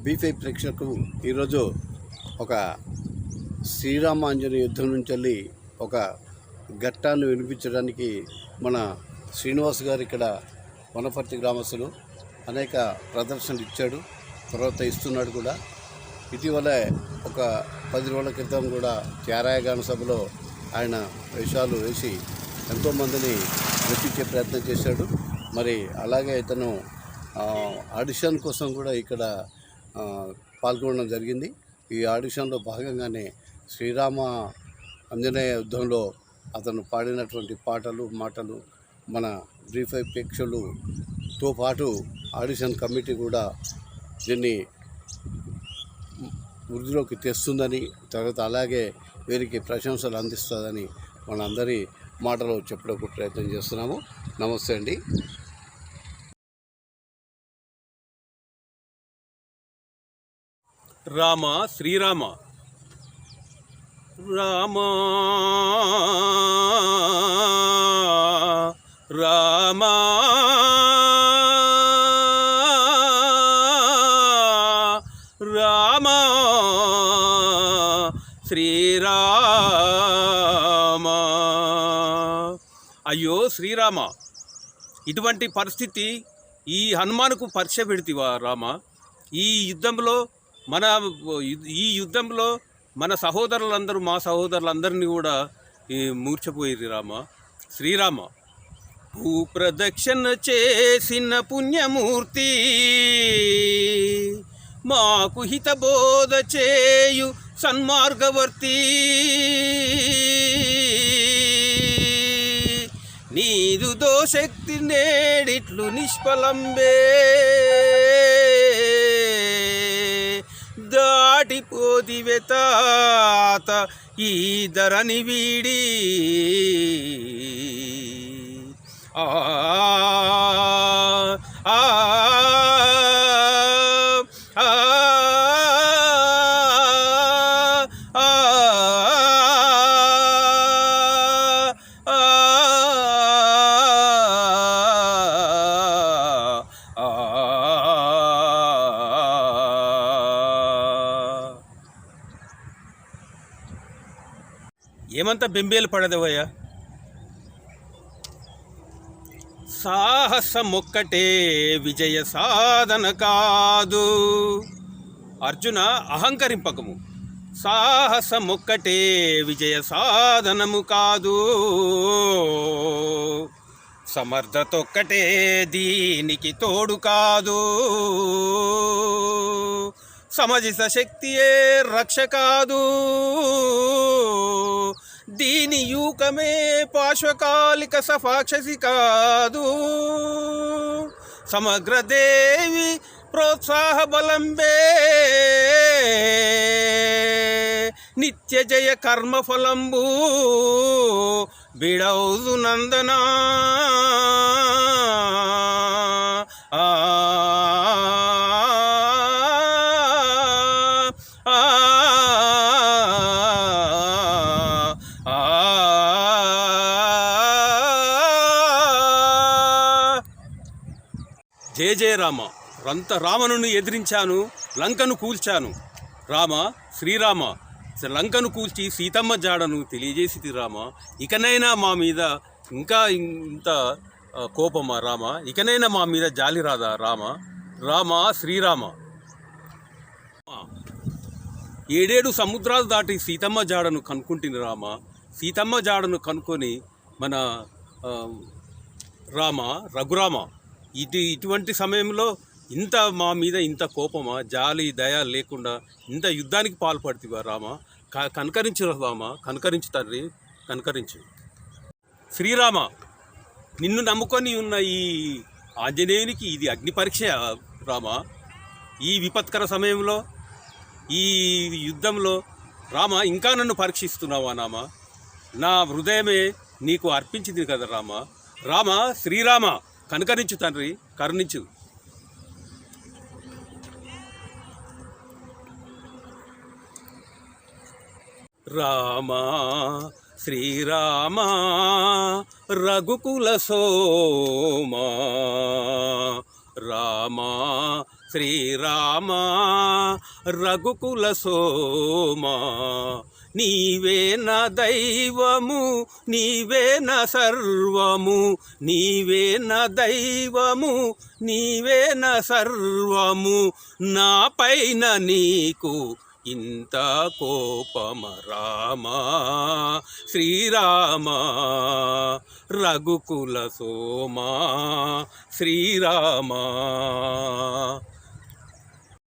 బీ5 ప్రేక్షకులకు ఈరోజు ఒక శ్రీరామాంజనేయ యుద్ధం నుంచి వెళ్ళి ఒక ఘట్టాన్ని వినిపించడానికి మన శ్రీనివాస్ గారు ఇక్కడ వనపర్తి గ్రామస్తులు అనేక ప్రదర్శనలు ఇచ్చాడు, తర్వాత ఇస్తున్నాడు కూడా. ఇటీవల ఒక 10 రోజుల క్రితం కూడా త్యారాయగాన సభలో ఆయన వేషాలు వేసి ఎంతోమందిని మెప్పించే ప్రయత్నం చేశాడు. మరి అలాగే ఇతను ఆడిషన్ కోసం కూడా ఇక్కడ పాల్గొనడం జరిగింది. ఈ ఆడిషన్లో భాగంగానే శ్రీరామ ఆంజనేయ యుద్ధంలో అతను పాడినటువంటి మాటలు మన బీ5 ప్రేక్షకులతో పాటు ఆడిషన్ కమిటీ కూడా దీన్ని వృద్ధిలోకి తెస్తుందని, తర్వాత అలాగే వీరికి ప్రశంసలు అందిస్తుందని మనందరి మాటలో చెప్పడానికి ప్రయత్నం చేస్తున్నాము. నమస్తే అండి. రామ శ్రీరామ రామ రామ రామ శ్రీరామ. అయ్యో శ్రీరామ, ఇటువంటి పరిస్థితి ఈ హనుమానుకు పరీక్ష పెడితివా రామ? ఈ యుద్ధంలో మన సహోదరులందరూ, మా సహోదరులందరినీ కూడా మూర్ఛపోయిర్రు రామ. శ్రీరామ, భూప్రదక్షిణ చేసిన పుణ్యమూర్తి, మాకు హితబోధ చేయు సన్మార్గవర్తి, నీదు దోశక్తి నేడిట్లు నిష్ఫలంబే, దాటిపోదివే తాత ఈ ధరని వీడి. ఆ ఆ ఏమంతా బెంబేలు పడదవయ్యా? సాహసమొక్కటే విజయ సాధన కాదు. అర్జున, అహంకరింపకము. సాహసమొక్కటే విజయ సాధనము కాదు, సమర్థతొక్కటే దీనికి తోడు కాదు, సమజిత శక్తియే రక్ష కాదు, దీని యూకమే పార్శ్వకాలిక సఫాక్షసి కాదు, సమగ్రదేవి ప్రోత్సాహ బలంబే, నిత్య జయ కర్మఫలంబు బిడౌజు నందనా. జయ జయ రామ. రావణుని ఎదిరించాను, లంకను కూల్చాను. రామ శ్రీరామ, లంకను కూల్చి సీతమ్మ జాడను తెలియజేసిది రామ. ఇకనైనా మా మీద ఇంకా ఇంత కోపమా రామ? ఇకనైనా మా మీద జాలి రాదా రామ? రామ శ్రీరామ, 7 సముద్రాలు దాటి సీతమ్మ జాడను కనుక్కుంటుంది రామ. సీతమ్మ జాడను కనుక్కొని మన రామ రఘురామ, ఇటువంటి సమయంలో ఇంత మా మీద ఇంత కోపమా, జాలి దయ లేకుండా ఇంత యుద్ధానికి పాల్పడుతువా రామ? కనకరించు రామ, కనకరించు తండ్రి, కనకరించు. శ్రీరామ, నిన్ను నమ్ముకొని ఉన్న ఈ ఆంజనేయునికి ఇది అగ్ని పరీక్ష రామ. ఈ విపత్కర సమయంలో, ఈ యుద్ధంలో రామ ఇంకా నన్ను పరీక్షిస్తున్నావా నామ? నా హృదయమే నీకు అర్పించింది కదా రామ. రామ శ్రీరామ, కనకరించు తండ్రి, కరుణించు. రామ శ్రీరామ రఘుకుల సోమా రామ శ్రీరామ రఘుకుల సోమా నీవే నా దైవము నీవే నా సర్వము నీవే నా దైవము నీవే నా సర్వము నా పైన నీకు ఇంత కోపమ రామ శ్రీరామ రఘుకుల సోమా శ్రీరామ